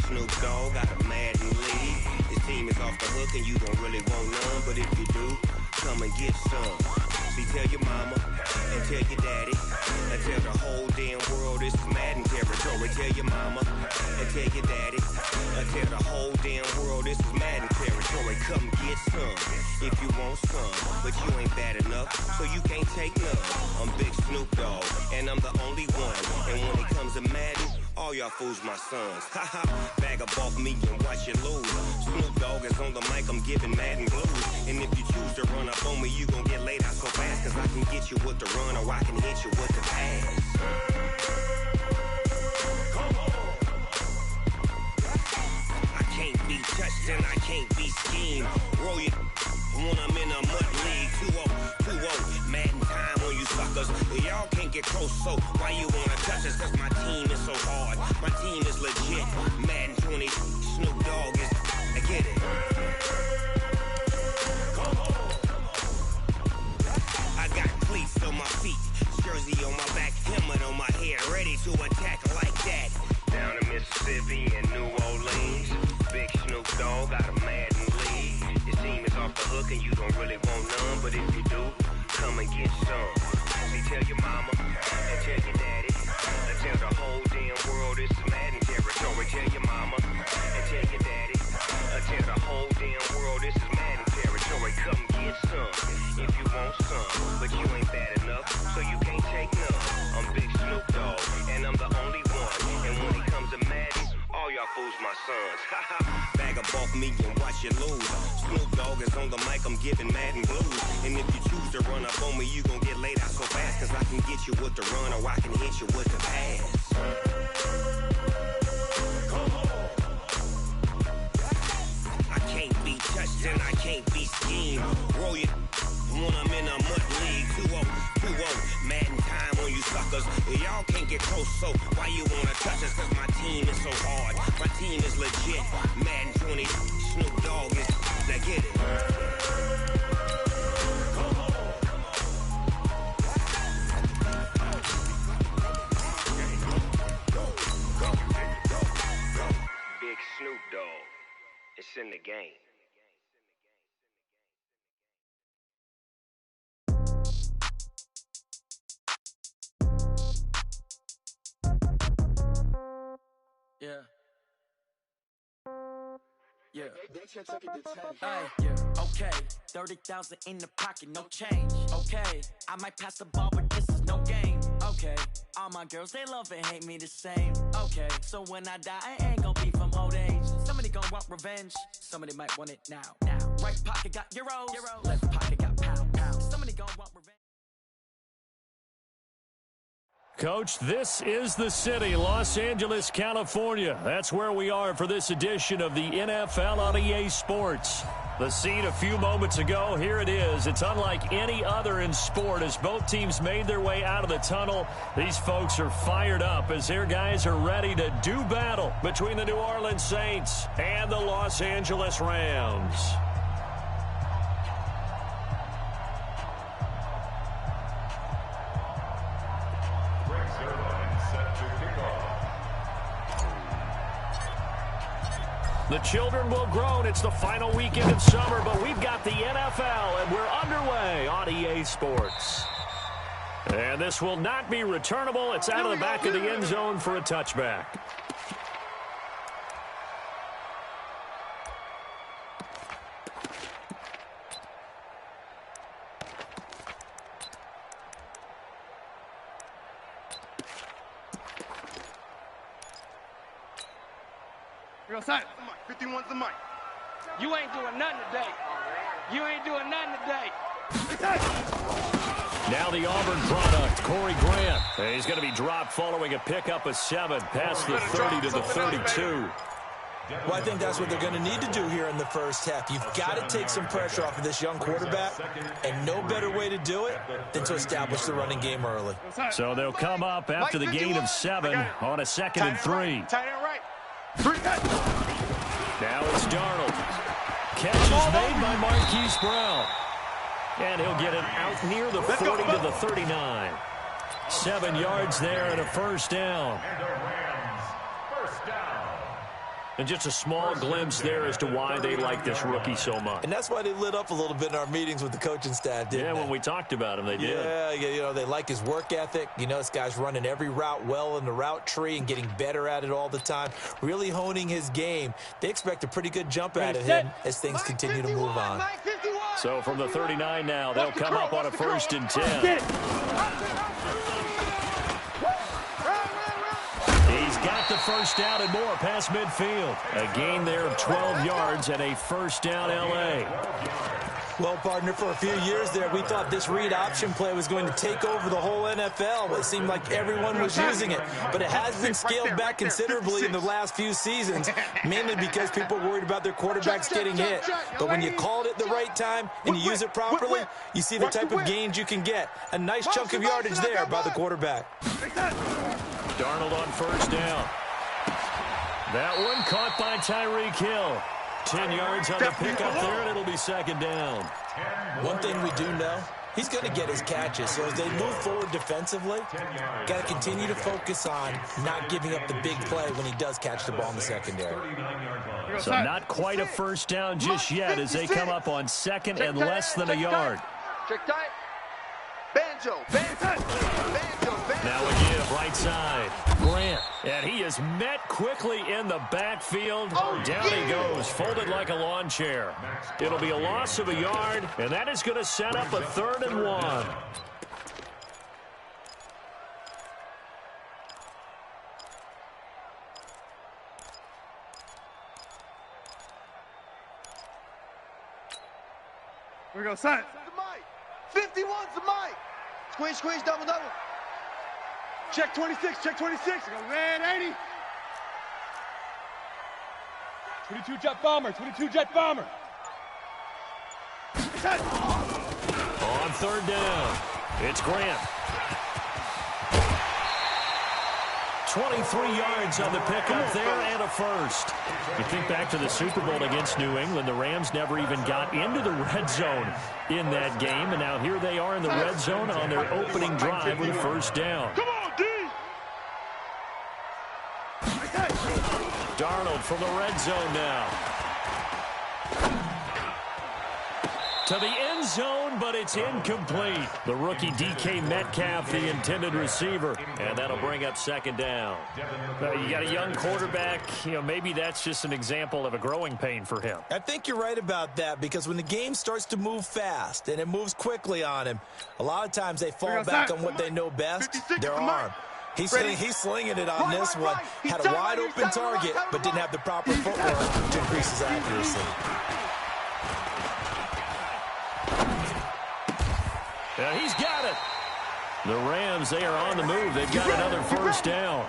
Snoop Dogg got a Madden lead. His team is off the hook and you don't really want none, but if you do, come and get some. See, tell your mama and tell your daddy and tell the whole damn world this is Madden territory. Tell your mama and tell your daddy and tell the whole damn world this is Madden territory. Come get some if you want some, but you ain't bad enough, so you can't take none. I'm Big Snoop Dogg, and I'm the only one. And when it comes to Madden, all y'all fools my sons. Haha, bag up off me and watch you lose. Snoop Dogg is on the mic, I'm giving Madden blues. And if you choose to run up on me, you gon' get laid out so fast, cause I can get you with the run or I can hit you with the pass. I can't be touched and I can't be schemed. Roll you when I'm in a mud league. 2-0, 2-0, Madden time on you suckers. Y'all can't get close, so why you wanna touch us? Cause my team is so hard, my team is legit. Madden 20, Snoop Dogg is, I get it. I got cleats on my feet, jersey on my back, helmet on my head, ready to attack like that. Down in Mississippi and New Orleans, Big Snoop Dogg got a Madden lead. His team is off the hook and you don't really want none, but if you do, come and get some. See, tell your mama and tell your daddy and tell the whole damn world this is Madden territory. Tell your mama and tell your daddy and tell the whole damn world this is Madden territory. Come get some if you want some, but you ain't bad enough, so you can't take none. I'm Big Snoop Dogg, and I'm the only one. And when it comes to Madden, all y'all fools my sons. Haha, bag up off me and watch you lose. Snoop Dogg is on the mic, I'm giving Madden blues. And if you choose to run up on me, you gon' get laid out so fast, cause I can get you with the run or I can hit you with the pass. I can't be touched and I can't be schemed. Roll you when I'm in a mud league. 2-0, 2-0, Madden time on you suckers. Y'all can't get close, so why you wanna touch us? Cause my team is so hard, my team is legit. Madden 20, Snoop Dogg is, now get it. Big Snoop Dogg, it's in the game. Yeah. Yeah. Hey, yeah. Okay. 30,000 in the pocket, no change. Okay. I might pass the ball, but this is no game. Okay. All my girls, they love and hate me the same. Okay. So when I die, I ain't gonna be from old age. Somebody gonna want revenge. Somebody might want it now. Right pocket got euros. Left pocket got pound. Somebody gonna want revenge. Coach, this is the city, Los Angeles, California. That's where we are for this edition of the NFL on EA Sports. The scene a few moments ago, here it is. It's unlike any other in sport as both teams made their way out of the tunnel. These folks are fired up as their guys are ready to do battle between the New Orleans Saints and the Los Angeles Rams. The children will groan. It's the final weekend in summer, but we've got the NFL, and we're underway on EA Sports. And this will not be returnable. It's out of the back of the end zone for a touchback. Real side. 51's the mic. You ain't doing nothing today. You ain't doing nothing today. Now the Auburn product, Corey Grant. He's going to be dropped following a pickup of 7 past the 30 to the 32. Well, I think that's what they're going to need to do here in the first half. You've got to take some pressure off of this young quarterback, and no better way to do it than to establish the running game early. So they'll come up after the gain of 7 on a 2nd and 3. Tight end right. Now it's Darnold. Catch is made by Marquise Brown. And he'll get it out near the 40 to the 39. 7 yards there and a first down. And just a small glimpse there as to why they like this rookie so much. And that's why they lit up a little bit in our meetings with the coaching staff, didn't they? Yeah, when we talked about him, they did. Yeah, you know, they like his work ethic. You know, this guy's running every route well in the route tree and getting better at it all the time, really honing his game. They expect a pretty good jump out of him as things continue to move on. So from the 39 now, they'll come up on a 1st and 10. He's got the first down and more past midfield. A gain there of 12 yards and a first down L.A. Well, partner, for a few years there, we thought this read option play was going to take over the whole NFL. It seemed like everyone was using it, but it has been scaled back considerably in the last few seasons, mainly because people are worried about their quarterbacks getting hit. But when you call it at the right time and you use it properly, you see the type of gains you can get. A nice chunk of yardage there by the quarterback. Darnold on first down. That one caught by Tyreek Hill. 10 yards on the pickup there, and it'll be 2nd down. One thing we do know, he's going to get his catches. So as they move forward defensively, got to continue to focus on not giving up the big play when he does catch the ball in the secondary. So not quite a first down just yet as they come up on 2nd and less than a yard. Check tight. Banjo. Now a give right side. Grant. And he is met quickly in the backfield. Down he goes, folded like a lawn chair. It'll be a loss of a yard, and that is going to set up a 3rd and 1. Here we go, son. 51's the mic. Squeeze, double. Check 26, check 26. Go red 80. 22 jet bomber. On 3rd down, it's Grant. 23 yards on the pickup there and a first. You think back to the Super Bowl against New England, the Rams never even got into the red zone in that game, and now here they are in the red zone on their opening drive with a first down. Come on, D! Darnold from the red zone now. To the end zone, but it's incomplete. The rookie DK Metcalf, the intended receiver, and that'll bring up 2nd down. You got a young quarterback. You know, maybe that's just an example of a growing pain for him. I think you're right about that, because when the game starts to move fast and it moves quickly on him, a lot of times they fall back on what they know best, their arm. He's slinging it on this one. Had a wide open target, but didn't have the proper footwork to increase his accuracy. Yeah, he's got it. The Rams, they are on the move. They've got another first down.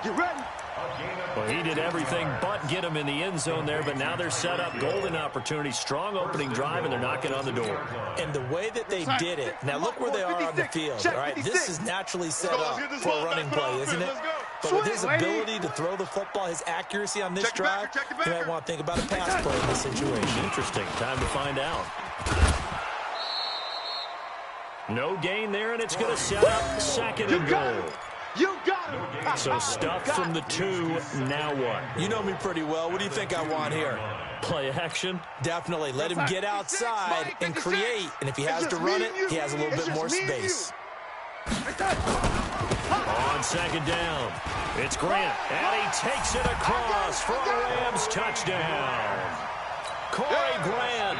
Well, he did everything but get him in the end zone there, but now they're set up. Golden opportunity, strong opening drive, and they're knocking on the door. And the way that they did it, now look where they are on the field, all right? This is naturally set up for a running play, isn't it? But with his ability to throw the football, his accuracy on this drive, you might want to think about a pass play in this situation. Interesting. Time to find out. No gain there, and it's going to set up 2nd and goal. You got him. So stuff from the 2, now what? You know me pretty well. What do you think I want here? Play action? Definitely. Let him get outside and create. And if he has to run it, he has a little bit more space. On 2nd down, it's Grant, and he takes it across for a Rams touchdown. Corey Grant,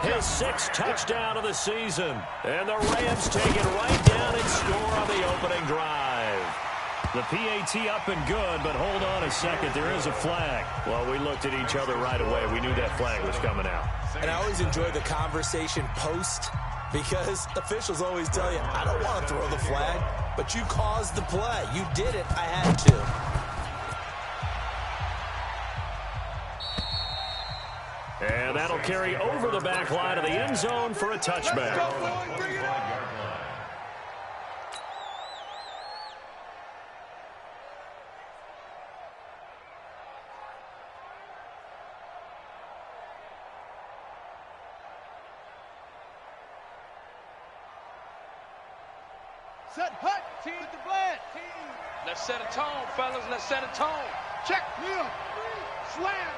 his 6th touchdown of the season. And the Rams take it right down and score on the opening drive. The PAT up and good, but hold on a second. There is a flag. Well, we looked at each other right away. We knew that flag was coming out. And I always enjoy the conversation post, because officials always tell you, I don't want to throw the flag, but you caused the play. You did it. I had to. And that'll carry over the back line of the end zone for a touchback. Set hut, team to blast. Let's set a tone, fellas. Let's set a tone. Check. Yeah. Slam.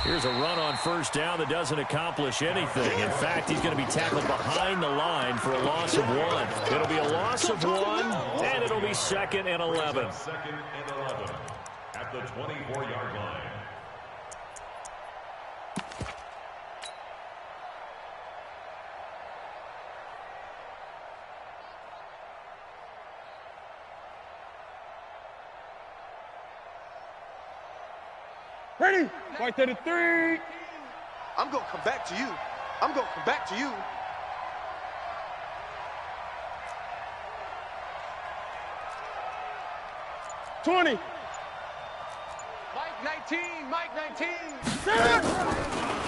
Here's a run on first down that doesn't accomplish anything. In fact, he's going to be tackled behind the line for a loss of 1. It'll be a loss of 1, and it'll be 2nd and 11. Second and 11 at the 24-yard line. Ready? Right there to 3. I'm going to come back to you. 20. Mike 19.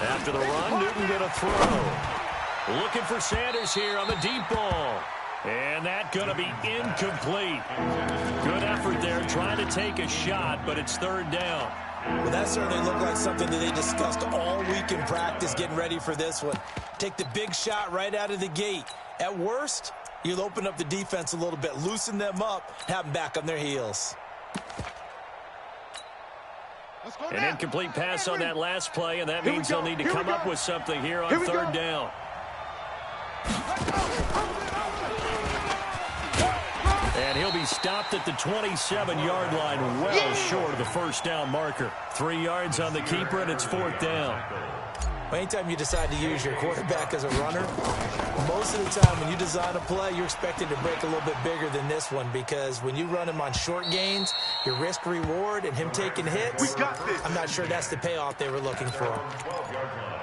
After the run, Newton going to throw. Looking for Sanders here on the deep ball. And that going to be incomplete. Good effort there trying to take a shot, but it's 3rd down. Well, that certainly looked like something that they discussed all week in practice getting ready for this one. Take the big shot right out of the gate. At worst, you'll open up the defense a little bit, loosen them up, have them back on their heels. An incomplete pass on that last play, and that means they'll need to come up with something here on 3rd down. And he'll be stopped at the 27-yard line, well short of the first down marker. 3 yards on the keeper, and it's 4th down. Anytime you decide to use your quarterback as a runner, most of the time when you design a play, you're expected to break a little bit bigger than this one, because when you run him on short gains, your risk-reward and him taking hits, I'm not sure that's the payoff they were looking for. 12-yard line.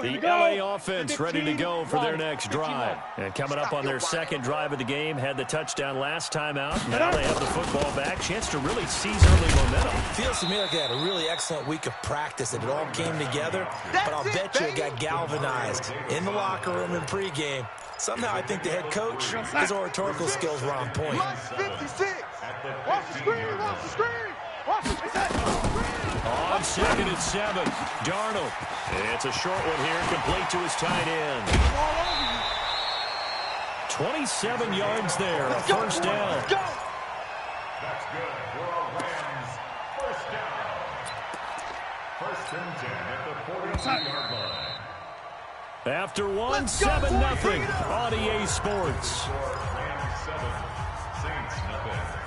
The LA offense ready to go for their next drive. And coming up on their 2nd drive of the game, had the touchdown last time out. Now they have the football back. Chance to really seize early momentum. Feels to me like they had a really excellent week of practice, and it all came together. But I'll bet you it got galvanized in the locker room in pregame. Somehow I think the head coach, his oratorical skills were on point. Watch the screen. On 2nd and 7, Darnold. It's a short one here, complete to his tight end. 27 yards there, first down. That's good for a Rams first down. 1st and 10 at the 42-yard line. After 1, 7-0 on EA Sports. Rams 7, Saints nothing.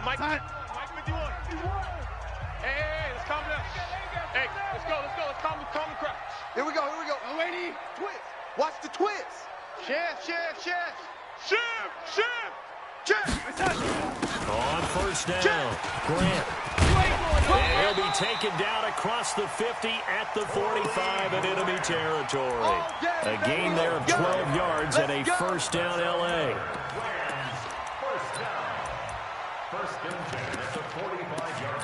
Mike, what do you want? Hey, let's calm down. Hey, let's go. Let's calm the crowd. Here we go. Ready? Twist. Watch the twist. Shift. On first down, Grant. And he'll be taken down across the 50 at the 45 in enemy territory. A gain there of 12 yards and a first down LA. First and 10 at the 45-yard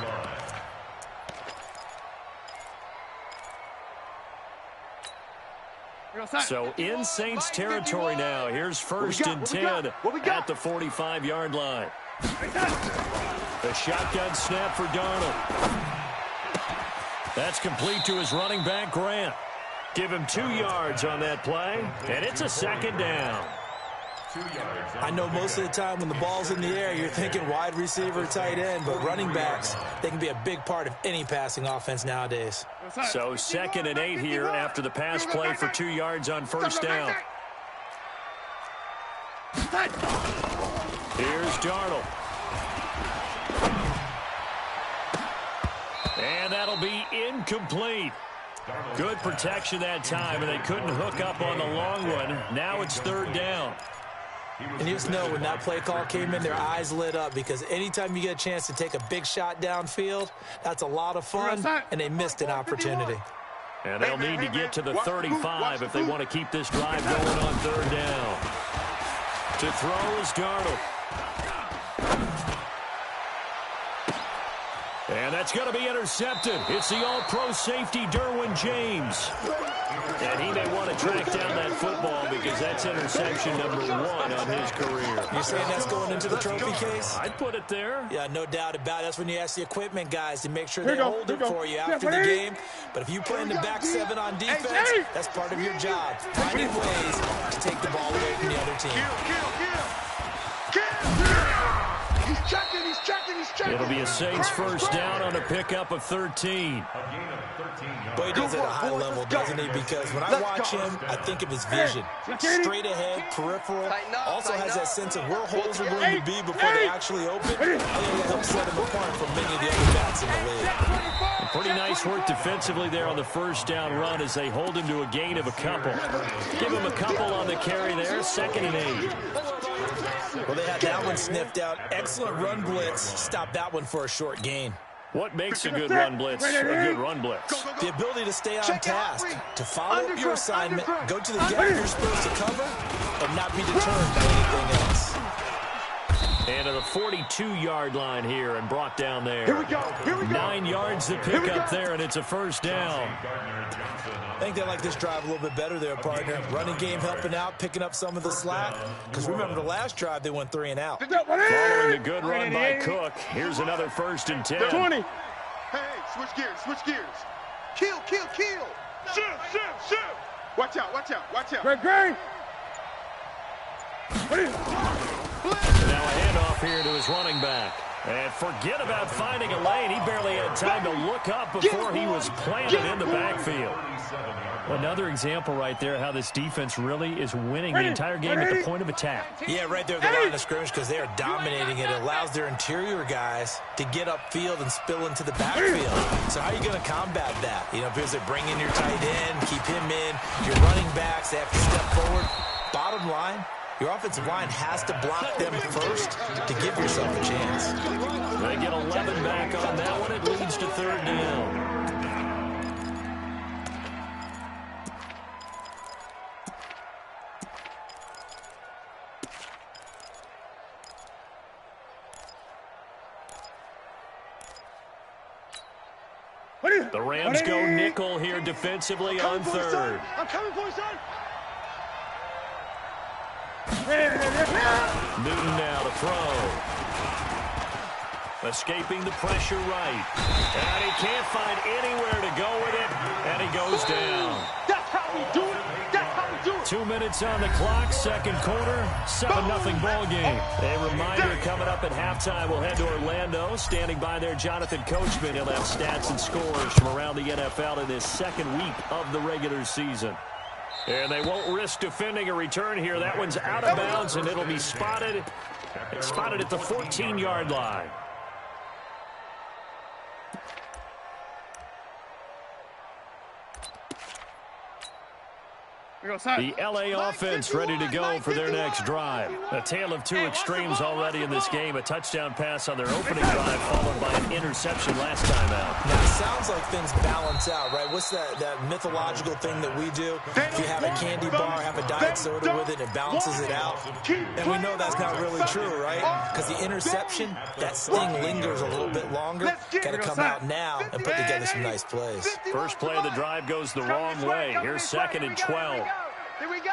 line. So in Saints territory now. Here's 1st and 10 at the 45-yard line. The shotgun snap for Darnold. That's complete to his running back, Grant. Give him 2 yards on that play, and it's a 2nd down. I know most of the time when the ball's in the air, you're thinking wide receiver, tight end, but running backs, they can be a big part of any passing offense nowadays. So 2nd and 8 here after the pass play for 2 yards on first down. Here's Darnold. And that'll be incomplete. Good protection that time, and they couldn't hook up on the long one. Now it's 3rd down. And you just know when that play call came in, their eyes lit up, because anytime you get a chance to take a big shot downfield, that's a lot of fun, and they missed an opportunity. And they'll need to get to the 35 if they want to keep this drive going on 3rd down. To throw is Darnold. And that's going to be intercepted. It's the all-pro safety, Derwin James. And he may want to track down that football because that's interception number 1 on his career. You're saying that's going into the trophy case? I'd put it there. Yeah, no doubt about it. That's when you ask the equipment guys to make sure they hold it for you after the game. But if you play in the back 7 on defense, that's part of your job. Finding ways to take the ball away from the other team. He's checking. It'll be a Saints first down on a pickup of 13. Boy, he does it at a high level, doesn't he? Because when I watch him, I think of his vision. Straight ahead, peripheral. Also has that sense of where holes are going to be before they actually open. I think that helps set him apart from many of the other backs in the league. Pretty nice work defensively there on the first down run as they hold him to a gain of a couple. Give him a couple on the carry there, 2nd and 8. Well, they had that one sniffed out. Excellent run blitz. Stop that one for a short gain. What makes a good run blitz a good run blitz? The ability to stay on task, to follow up your assignment, go to the gap you're supposed to cover, and not be deterred by anything else. And to the 42-yard line here and brought down there. Here we go. 9 yards to pick up there, and it's a first down. I think they like this drive a little bit better there, partner. Running game helping out, picking up some of the slack. Because remember, the last drive, they went 3 and out. Following a good run by Cook, here's another 1st and 10. 20. Hey, switch gears. Kill. Shoot. Watch out. Great. Now a handoff here to his running back. And forget about finding a lane. He barely had time to look up before he was planted in the backfield. Another example right there how this defense really is winning the entire game at the point of attack. Yeah, right there at the line of scrimmage because they are dominating it. It allows their interior guys to get upfield and spill into the backfield. So how are you going to combat that? You know, because they bring in your tight end, keep him in, your running backs, they have to step forward. Bottom line, your offensive line has to block them first to give yourself a chance. They get 11 back on that one. It leads to 3rd down. The Rams go nickel here defensively on 3rd. I'm coming for you, son. Newton now to throw. Escaping the pressure right. And he can't find anywhere to go with it. And he goes down. That's how we do it. 2 minutes on the clock, 2nd quarter, 7-0 ball game. A reminder coming up at halftime, we'll head to Orlando. Standing by there, Jonathan Coachman. He'll have stats and scores from around the NFL in this 2nd week of the regular season. And they won't risk defending a return here. That one's out of bounds, and it'll be spotted. It's spotted at the 14-yard line. The LA offense ready to go for their next drive. A tale of 2 extremes already in this game. A touchdown pass on their opening drive followed by an interception last time out. Now, it sounds like things balance out, right? What's that mythological thing that we do? If you have a candy bar, have a diet soda with it, it balances it out. And we know that's not really true, right? Because the interception, that sting lingers a little bit longer. Got to come out now and put together some nice plays. First play of the drive goes the wrong way. Here's 2nd and 12. Here we go.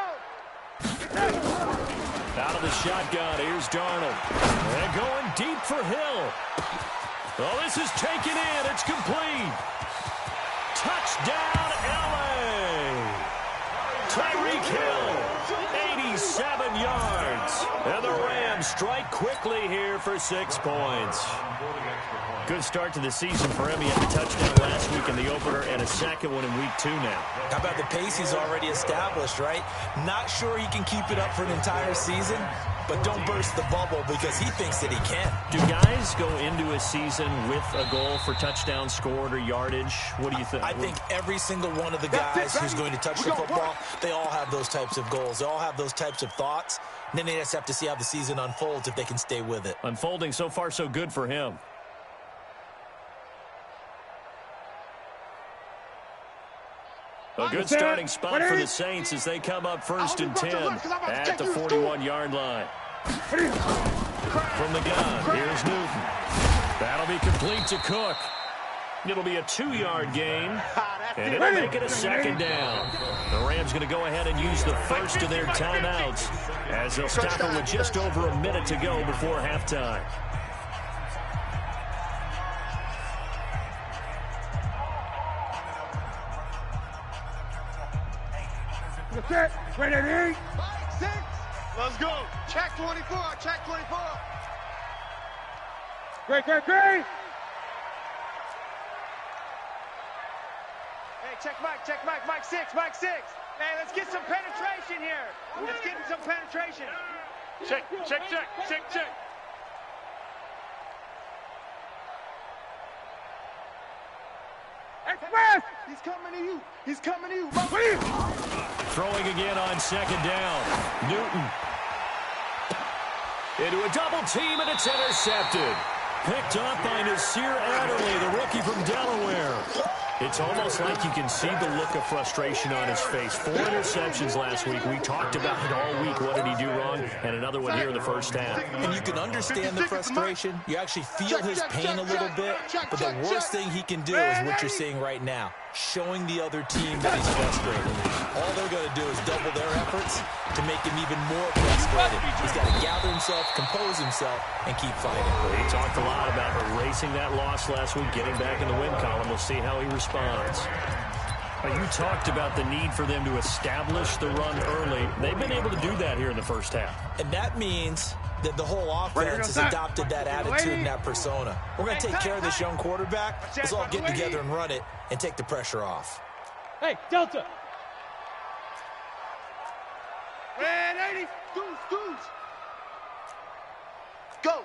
Out of the shotgun, here's Darnold. And going deep for Hill. Oh, this is taken in. It's complete. Touchdown, LA. Tyreek Hill, 87 yards. And the Rams strike quickly here for 6 points. Good start to the season for him. He had a touchdown last week in the opener and a 2nd one in week 2 now. How about the pace he's already established, right? Not sure he can keep it up for an entire season, but don't burst the bubble because he thinks that he can. Do guys go into a season with a goal for touchdowns scored or yardage? What do you think? I think every single one of the guys who's going to touch the football, they all have those types of goals. They all have those types of thoughts. And then they just have to see how the season unfolds if they can stay with it. Unfolding so far so good for him. A good starting spot for the Saints as they come up 1st and 10 at the 41-yard line. From the gun, here's Newton. That'll be complete to Cook. It'll be a 2-yard gain, and it'll make it a second down. The Rams going to go ahead and use the first of their timeouts as they'll stop it with just over a minute to go before halftime. Ready to eat. 6. Let's go. Check 24. Check 24. Great. Hey, check Mike 6. Hey, let's get some penetration here. Let's get some penetration. Check. Express! He's coming to you. Throwing again on second down. Newton. Into a double team, and it's intercepted. Picked off by Nasir Adderley, the rookie from Delaware. It's almost like you can see the look of frustration on his face. 4 interceptions last week. We talked about it all week. What did he do wrong? And another one here in the first half. And you can understand the frustration. You actually feel his pain a little bit. But the worst thing he can do is what you're seeing right now, showing the other team that he's frustrated. All they're going to do is double their efforts to make him even more frustrated. He's got to gather himself, compose himself, and keep fighting. He talked a lot about erasing that loss last week, getting back in the win column. We'll see how he responds. You talked about the need for them to establish the run early. They've been able to do that here in the first half. And that means that the whole offense has adopted that attitude and that persona. We're going to take care of this young quarterback. Let's all get together and run it and take the pressure off. Hey, Delta. Red 80. Goose. Go.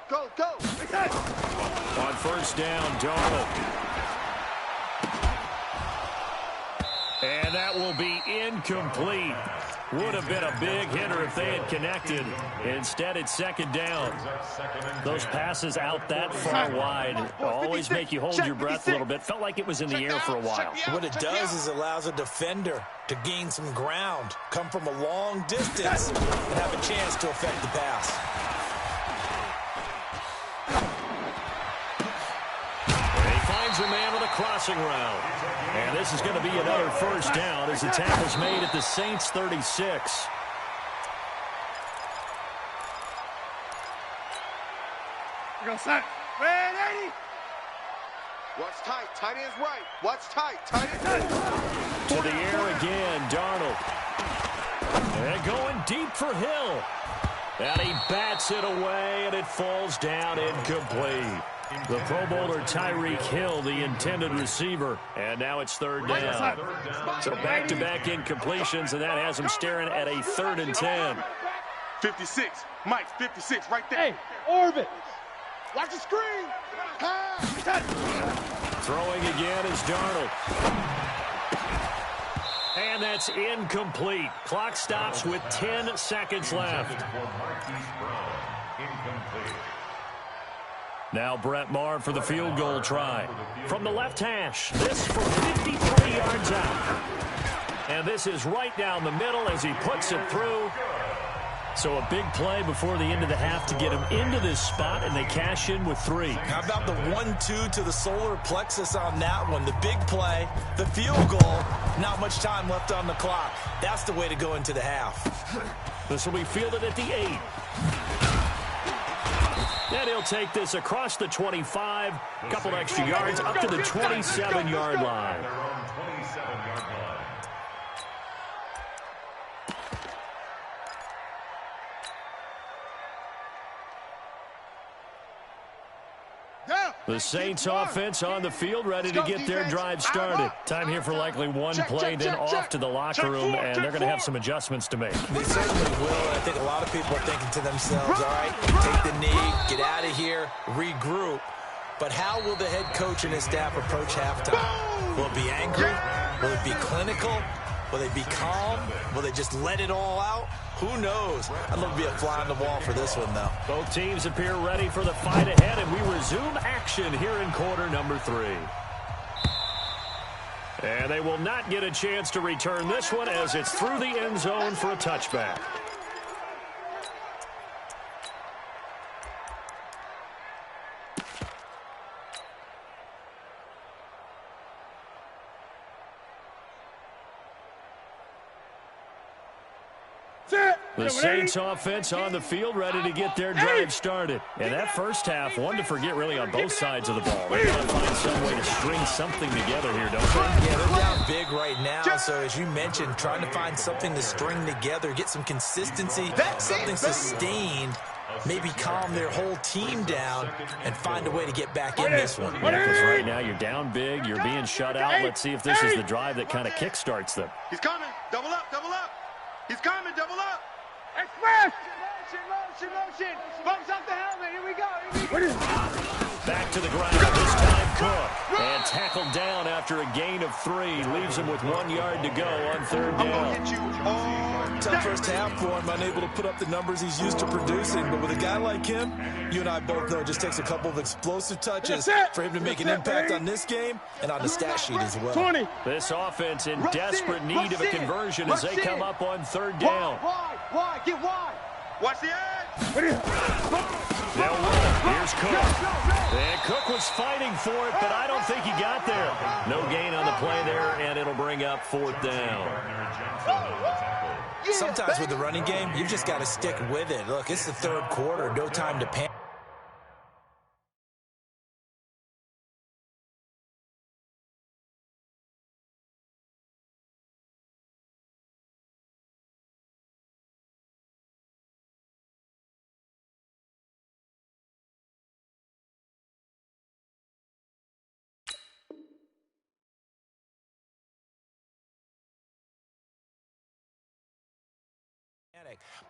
On first down, Darnold. And that will be incomplete. Would have been a big hitter if they had connected. Instead, it's second down. Those passes out that far wide always make you hold your breath a little bit. Felt like it was in the air for a while. What it does is allows a defender to gain some ground, come from a long distance, and have a chance to affect the pass. And he finds a man with a crossing route. And this is going to be another first down as the tackle's made at the Saints' 36. Go set. Red 80. Watch tight. Tight end's right. Watch tight. Tight end's right. To the air again, Darnold. And going deep for Hill. And he bats it away, and it falls down incomplete. The Pro Bowler Tyreek Hill, the intended receiver. And now it's third down. So back-to-back incompletions, and that has him staring at a 3rd and 10. 56. Mike, 56 right there. Hey, orbit. Watch the screen. Throwing again is Darnold. And that's incomplete. Clock stops with 10 seconds left. Now Brett Maher for the field goal try. From the left hash, this from 53 yards out. And this is right down the middle as he puts it through. So a big play before the end of the half to get him into this spot, and they cash in with 3. How about the 1-2 to the solar plexus on that one? The big play, the field goal, not much time left on the clock. That's the way to go into the half. This will be fielded at the 8. And he'll take this across the 25, a couple extra yards, up to the 27-yard line. The Saints offense on the field, ready to get their drive started. Time here for likely one play, then off to the locker room, and they're going to have some adjustments to make. They certainly will, and I think a lot of people are thinking to themselves, all right, take the knee, get out of here, regroup. But how will the head coach and his staff approach halftime? Will it be angry? Will it be clinical? Will they be calm? Will they just let it all out? Who knows? I'd love to be a fly on the wall for this one, though. Both teams appear ready for the fight ahead, and we resume action here in quarter number 3. And they will not get a chance to return this one as it's through the end zone for a touchback. The Saints offense on the field, ready to get their drive started. And that first half, one to forget really on both sides of the ball. They got to find some way to string something together here, don't they? Yeah, they're down big right now. So as you mentioned, trying to find something to string together, get some consistency, something sustained, maybe calm their whole team down and find a way to get back in this one. Yeah, because right now you're down big, you're being shut out. Let's see if this is the drive that kind of kickstarts them. He's coming. Double up, double up. He's coming, double up. Express! Motion. Bumps off the helmet. Here we go. Back to the ground, this time Cook. And tackled down after a gain of 3. Leaves him with 1 yard to go on third down. Tough first half for him, unable to put up the numbers he's used to producing. But with a guy like him, you and I both know it just takes a couple of explosive touches for him to make an impact on this game and on the stat sheet as well. 20. This offense in desperate need of a conversion as they come up on third down. Wide. Get wide. Watch the edge. They'll run. Here's Cook. And Cook was fighting for it, but I don't think he got there. No gain on the play there, and it'll bring up fourth down. Sometimes with the running game, you've just got to stick with it. Look, it's the third quarter. No time to panic.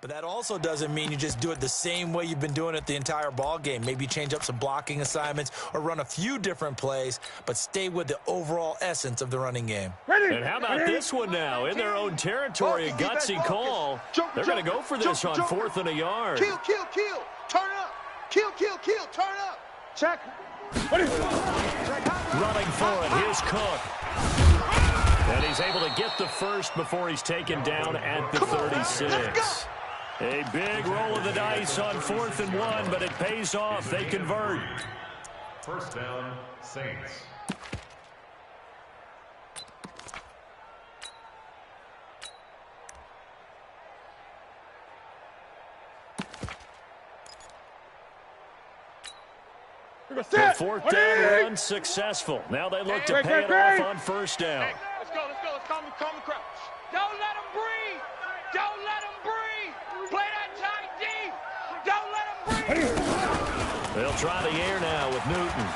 But that also doesn't mean you just do it the same way you've been doing it the entire ball game. Maybe change up some blocking assignments or run a few different plays, but stay with the overall essence of the running game. And how about this one now? In their own territory, a gutsy call. They're going to go for this on 4th and a yard. Kill. Turn up. Kill. Turn up. Check. Running for it. Here's Cook. And he's able to get the first before he's taken down at the 36. A big roll of the dice on 4th and 1, but it pays off. They convert. First down, Saints. The 4th down run successful. Now they look to pay it off on first down. Hey, let's go. Let's calm the crouch. Don't let him breathe. Play that tight D. Don't let him breathe. They'll try the air now with Newton.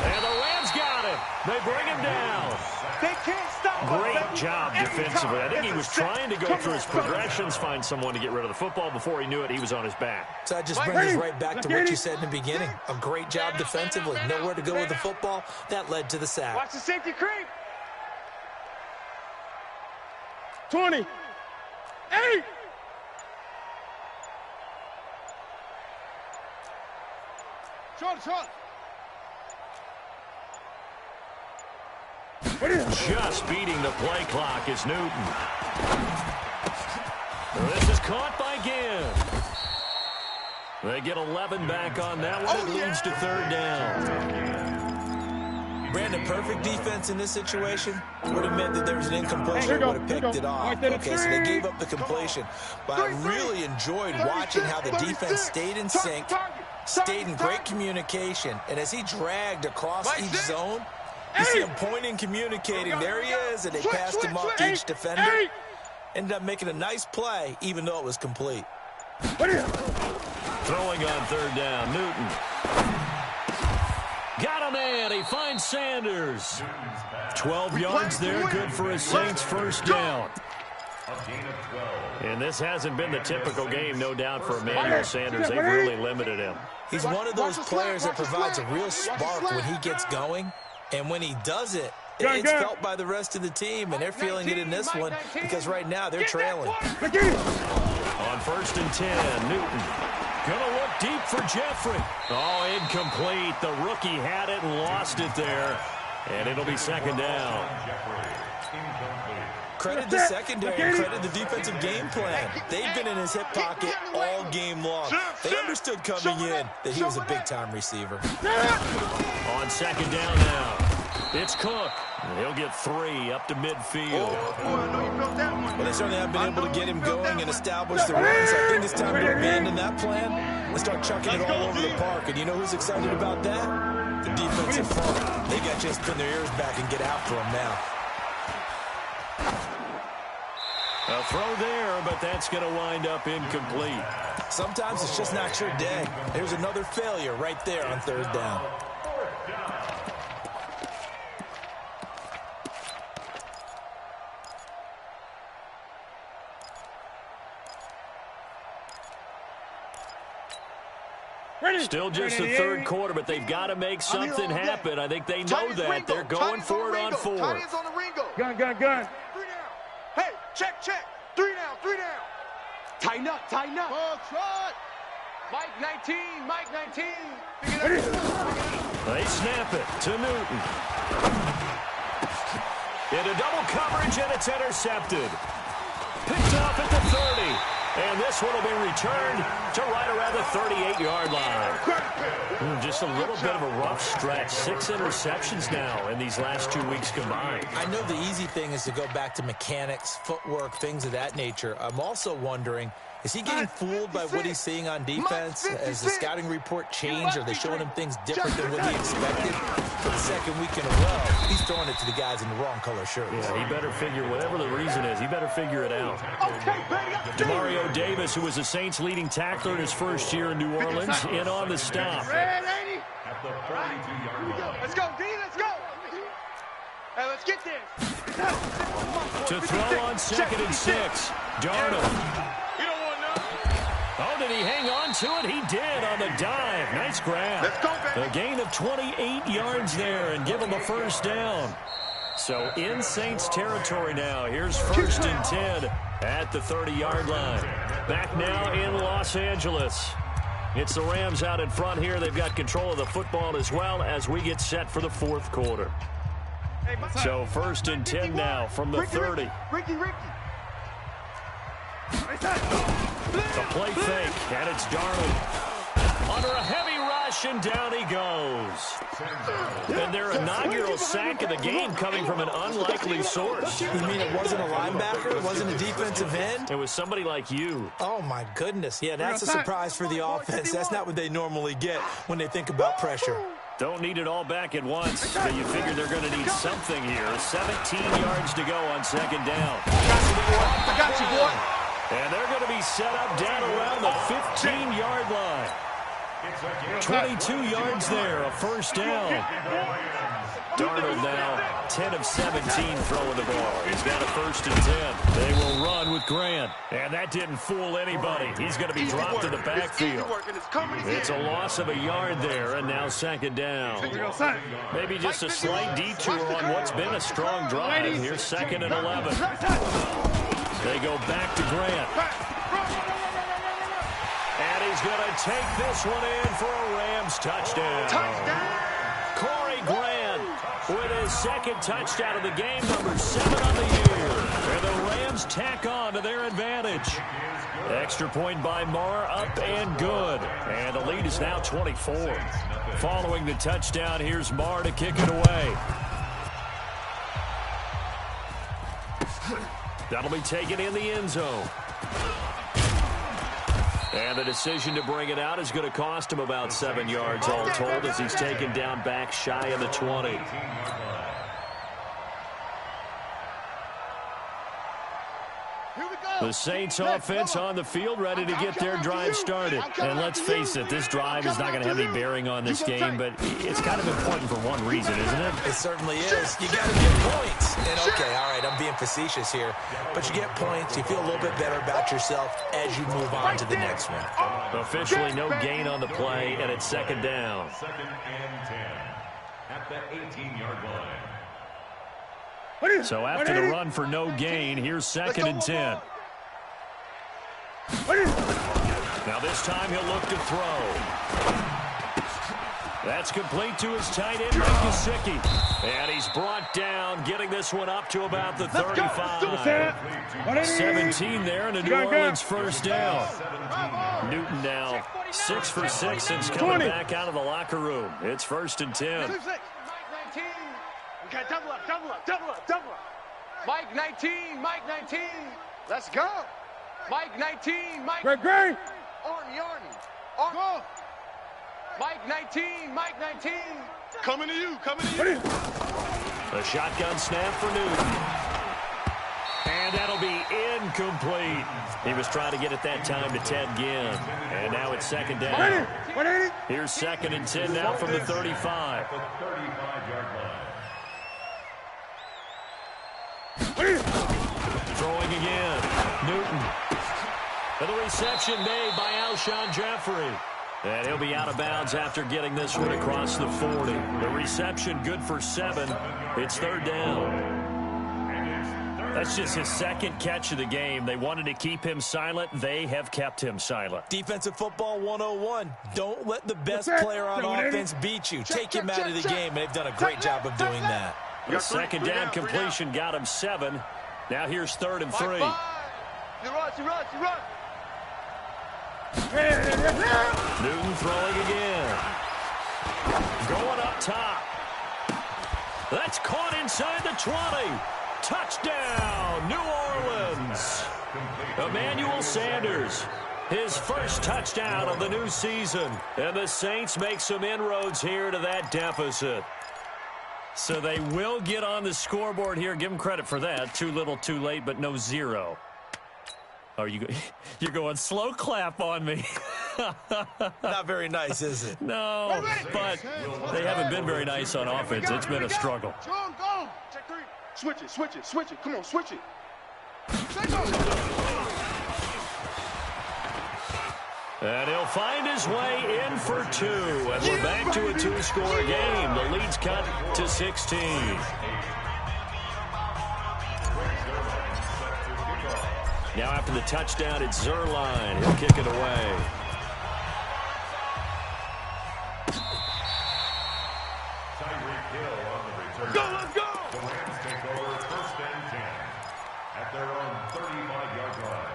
And the Rams got him. They bring him down. They can't stop us. Great job defensively. I think he was trying to go through his progressions, find someone to get rid of the football. Before he knew it, he was on his back. So that just brings us right back to what you said in the beginning. A great job defensively. Nowhere to go with the football. That led to the sack. Watch the safety creep. 20. 8. Short. Just beating the play clock is Newton. This is caught by Ginn. They get 11 back on that one. It leads to third down. Brandon, perfect defense in this situation would have meant that there was an incompletion. Would have picked it off. Okay, so they gave up the completion. But I really enjoyed watching how the defense stayed in sync, stayed in great communication. And as he dragged across each zone, you see him pointing, communicating. There he is, and they passed him off to each defender. Ended up making a nice play, even though it was complete. Throwing on third down, Newton. Got a man. He finds Sanders. 12 yards there, good for a Saints first down. And this hasn't been the typical game, no doubt, for Emmanuel Sanders. They've really limited him. He's one of those players that provides a real spark when he gets going. And when he does it, it's felt by the rest of the team, and they're feeling it in this one because right now they're trailing. On 1st and 10, Newton. Gonna look deep for Jeffrey. Oh, incomplete. The rookie had it and lost it there. And it'll be second down. Credit the secondary and credit the defensive game plan. They've been in his hip pocket all game long. They understood coming in that he was a big-time receiver. On second down now. It's Cook. He'll get 3 up to midfield. Well, they certainly have been able to get him going and establish the run, so I think it's time to abandon that plan and start chucking it all over the park. And you know who's excited about that? The defensive front. They got to just pin their ears back and get after him now. A throw there, but that's going to wind up incomplete. Sometimes it's just not your day. There's another failure right there on 3rd down. Still just the 3rd quarter, but they've got to make something happen. I think they know that. They're going for it on 4. Gun. 3 down. Hey, check. 3 down. Tighten up. Ball trot. Mike 19. They snap it to Newton. Into double coverage, and it's intercepted. Picked off at the 30. And this one will be returned to right around the 38-yard line. Just a little bit of a rough stretch. 6 interceptions now in these last 2 weeks combined. I know the easy thing is to go back to mechanics, footwork, things of that nature. I'm also wondering, is he getting fooled by what he's seeing on defense? Has the scouting report changed? Are they showing him things different than what he expected? For the 2nd week in a row, he's throwing it to the guys in the wrong color shirts. Yeah, he better figure, whatever the reason is, he better figure it out. Demario Davis, who was the Saints' leading tackler in his first year in New Orleans, in on the stop. Let's go, D, let's go. Hey, let's get this. To throw on 2nd and 6. Darnold. Oh, did he hang on to it? He did on the dive. Nice grab. Let's go, baby. A gain of 28 yards there and give him a 1st down. So in Saints territory now. Here's 1st and 10 at the 30-yard line. Back now in Los Angeles. It's the Rams out in front here. They've got control of the football as well as we get set for the 4th quarter. So 1st and 10 now from the 30. Ricky. The play fake, and it's Darnold. Under a heavy rush, and down he goes. And their inaugural sack of the game coming from an unlikely source. You mean it wasn't a linebacker? It wasn't a defensive end? It was somebody like you. Oh, my goodness. Yeah, that's a surprise for the offense. That's not what they normally get when they think about pressure. Don't need it all back at once, but you figure they're going to need something here. 17 yards to go on 2nd down. I got you, boy. And they're going to be set up down around the 15-yard line. 22 yards there, a 1st down. Darnold now 10 of 17 throwing the ball. He's got a 1st and 10. They will run with Grant. And that didn't fool anybody. He's going to be dropped in the backfield. It's a loss of a yard there, and now 2nd down. Maybe just a slight detour on what's been a strong drive. Here's 2nd and 11. They go back to Grant. And he's going to take this one in for a Rams touchdown. Corey Grant with his 2nd touchdown of the game, number 7 on the year. And the Rams tack on to their advantage. Extra point by Marr, up and good. And the lead is now 24. Following the touchdown, here's Marr to kick it away. That'll be taken in the end zone. And the decision to bring it out is going to cost him about 7 yards all told as he's taken down back shy of the 20. The Saints offense on the field ready to get their drive started. And let's face it, this drive is not going to have any bearing on this game, but it's kind of important for one reason, isn't it? It certainly is. You got to get points. And okay, all right, I'm being facetious here, but you get points, you feel a little bit better about yourself as you move on to the next one. Officially no gain on the play, and it's 2nd down. 2nd and 10 at the 18-yard line. So after the run for no gain, here's 2nd and 10. Now this time he'll look to throw. That's complete to his tight end, Mike Gesicki. And he's brought down, getting this one up to about the 35. 17 there, and a New Orleans 1st down. Newton now 6 for 6 since coming back out of the locker room. It's 1st and 10. Okay, double up, double up, double up, double up. Mike 19, Mike 19. Let's go. Mike 19, Mike. Great. Arnie. Go. Mike 19, Mike 19. Coming to you. A shotgun snap for Newton. And that'll be incomplete. He was trying to get it that time to Ted Ginn. And now it's second down. 180. Here's 2nd and 10 now from the 35. The 35-yard line. Throwing again. Newton. And the reception made by Alshon Jeffrey. And he'll be out of bounds after getting this one across the 40. The reception good for 7. It's 3rd down. That's just his 2nd catch of the game. They wanted to keep him silent. They have kept him silent. Defensive football 101. Don't let the best player on offense beat you. Take him out of the game. They've done a great job of doing that. The 2nd down completion got him 7. Now here's 3rd and 3. You run. Newton throwing again. Going up top. That's caught inside the 20. Touchdown, New Orleans. Emmanuel Sanders, his first touchdown of the new season. And the Saints make some inroads here to that deficit. So they will get on the scoreboard here. Give them credit for that. Too little, too late, but no 0. You're going slow clap on me. Not very nice, is it? No, but they haven't been very nice on offense. It's been a struggle. Go. Check 3. Switch it. Come on, switch it. And he'll find his way in for 2. And we're back to a 2-score game. The lead's cut to 16. Now after the touchdown, it's Zerline. He'll kick it away. Go, let's go! The Rams take over 1st and 10 at their own 35-yard line.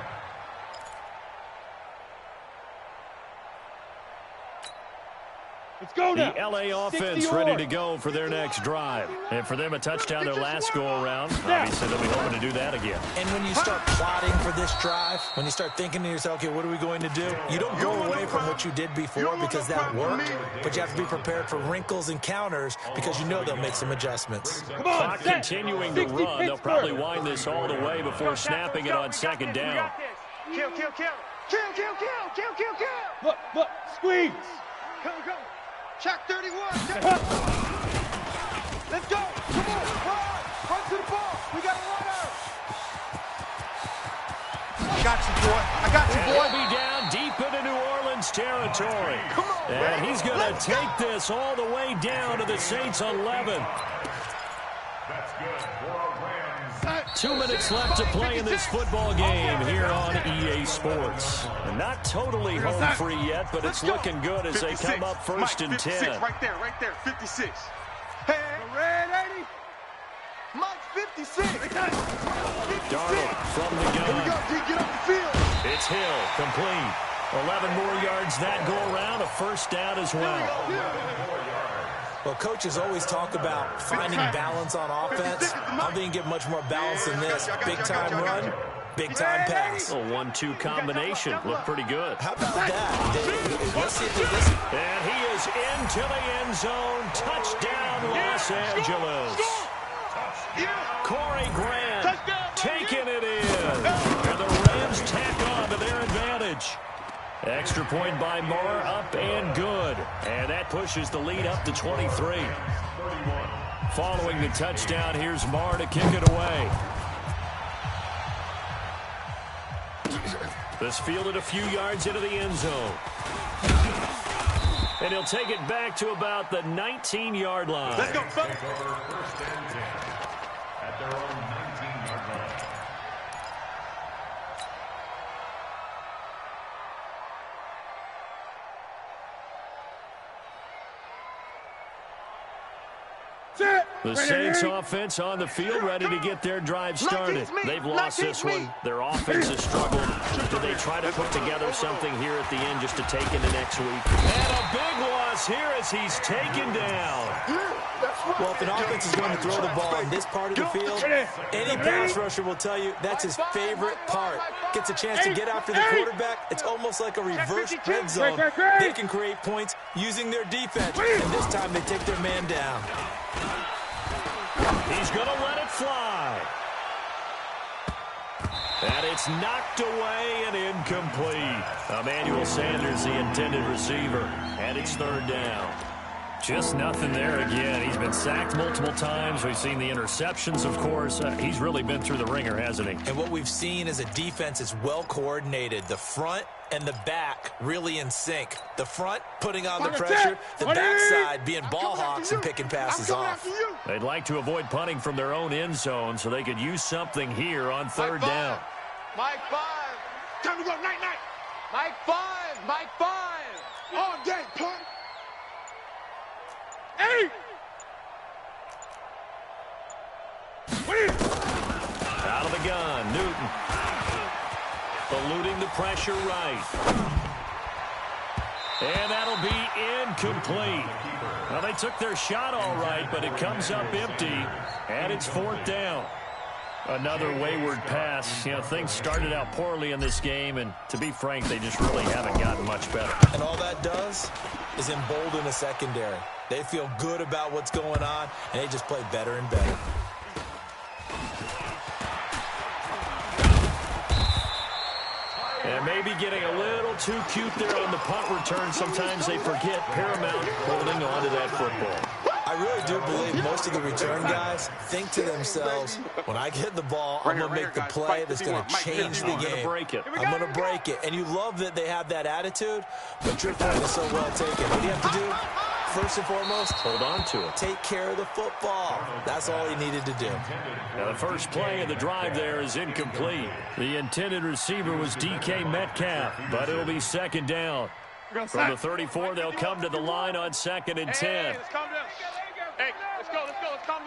Let's go now. The L.A. offense ready to go for their next drive. And for them, a touchdown their last go-around. Obviously, they'll be hoping to do that again. And when you start plotting for this drive, when you start thinking to yourself, okay, what are we going to do? You don't go away from what you did before because that worked, but you have to be prepared for wrinkles and counters because you know they'll make some adjustmts. Clock continuing to run. They'll probably wind this all the way before snapping it on 2nd down. Kill. Look, squeeze. Come. Check 31. Let's go. Come on. Run to the ball. We got a runner. I got you, boy. He'll be down deep into New Orleans territory. Come on, and he's going to take this all the way down to the Saints 11. That's good for a Rams. 2 minutes left to play in this football game here on EA Sports. And not totally home free yet, but it's looking good as they come up 1st and 10. Right there, 56. Hey, red 80. Mike 56. Darnold from the gun. Here we go, D, get up the field. It's Hill, complete. 11 more yards that go around, a 1st down as well. Well, coaches always talk about finding balance on offense. I'm thinking get much more balance than this. Big-time run, big-time pass. A 1-2 combination. Looked pretty good. How about that? Let's see if they listen. And he is into the end zone. Touchdown, Los Angeles. Corey Grant taking it in. And the Rams tack on to their advantage. Extra point by Marr, up and good. And that pushes the lead up to 23. Following the touchdown, here's Marr to kick it away. This fielded a few yards into the end zone. And he'll take it back to about the 19-yard line. Let's go, Take over 1st and 10 at their own 19-yard line. The Saints offense on the field, ready to get their drive started. They've lost this one. Their offense has struggled. Do they try to put together something here at the end just to take into next week? And a big loss here as he's taken down. Well, if an offense is going to throw the ball in this part of the field, any pass rusher will tell you that's his favorite part. Gets a chance to get after the quarterback. It's almost like a reverse red zone. They can create points using their defense, and this time they take their man down. He's going to let it fly. And it's knocked away and incomplete. Emmanuel Sanders, the intended receiver, and it's third down. Just nothing there again. He's been sacked multiple times. We've seen the interceptions, of course. He's really been through the ringer, hasn't he? And what we've seen is a defense is well coordinated. The front and the back really in sync. The front putting on the pressure, the backside being ball hawks and picking passes off. They'd like to avoid punting from their own end zone so they could use something here on third down. Mike 5. Time to go. Night. Mike 5. Mike 5. All day, punt. 8. Out of the gun, Newton. Eluding the pressure right. And that'll be incomplete. Well, they took their shot all right, but it comes up empty, and it's fourth down. Another wayward pass. You know, things started out poorly in this game, and to be frank, they just really haven't gotten much better. And all that does is embolden a secondary. They feel good about what's going on, and they just play better and better. And maybe getting a little too cute there on the punt return. Sometimes they forget paramount holding on to that football. I really do believe most of the return guys think to themselves, when I get the ball, I'm going to make the play that's going to change the game. I'm going to break it. I'm going to break it. And you love that they have that attitude, but your point is so well taken. What do you have to do? First and foremost, hold on to it. Take care of the football. That's all he needed to do. Now the first play of the drive there is incomplete. The intended receiver was DK Metcalf, but it'll be second down. From the 34, they'll come to the line on 2nd and 10. Hey, let's go. Let's come.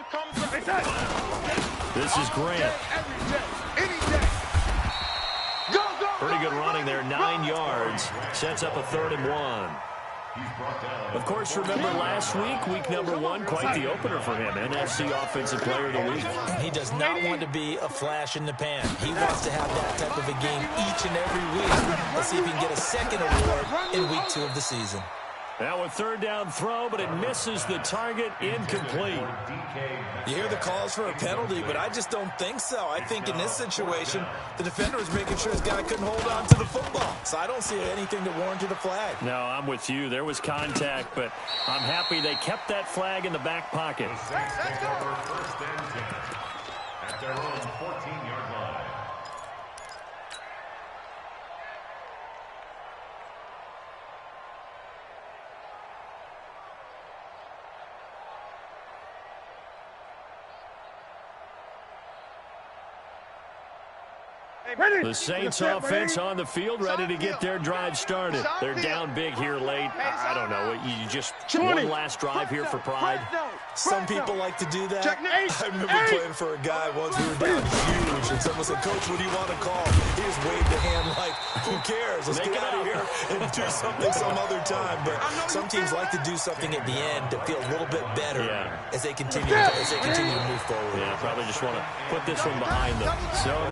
This is Grant. Any day. Go. Pretty good running there, 9 yards. Sets up a 3rd and 1. Of course, remember last week, week number 1, quite the opener for him. NFC Offensive Player of the Week. He does not want to be a flash in the pan. He wants to have that type of a game each and every week. Let's see if he can get a second award in week 2 of the season. Now a third down throw, but it misses the target, incomplete. You hear the calls for a penalty, but I just don't think so. I think in this situation, the defender was making sure his guy couldn't hold on to the football. So I don't see anything that warranted a flag. No, I'm with you. There was contact, but I'm happy they kept that flag in the back pocket. At their own 14-yard line. The Saints offense on the field, ready to get their drive started. They're down big here late. I don't know. You just one last drive here for pride. Some people like to do that. I remember playing for a guy once. We were down huge, and someone said, "Coach, what do you want to call?" He just waved a hand like, "Who cares? Let's get out of here and do something some other time." But some teams like to do something at the end to feel a little bit better as they continue to move forward. Yeah, probably just want to put this one behind them. So.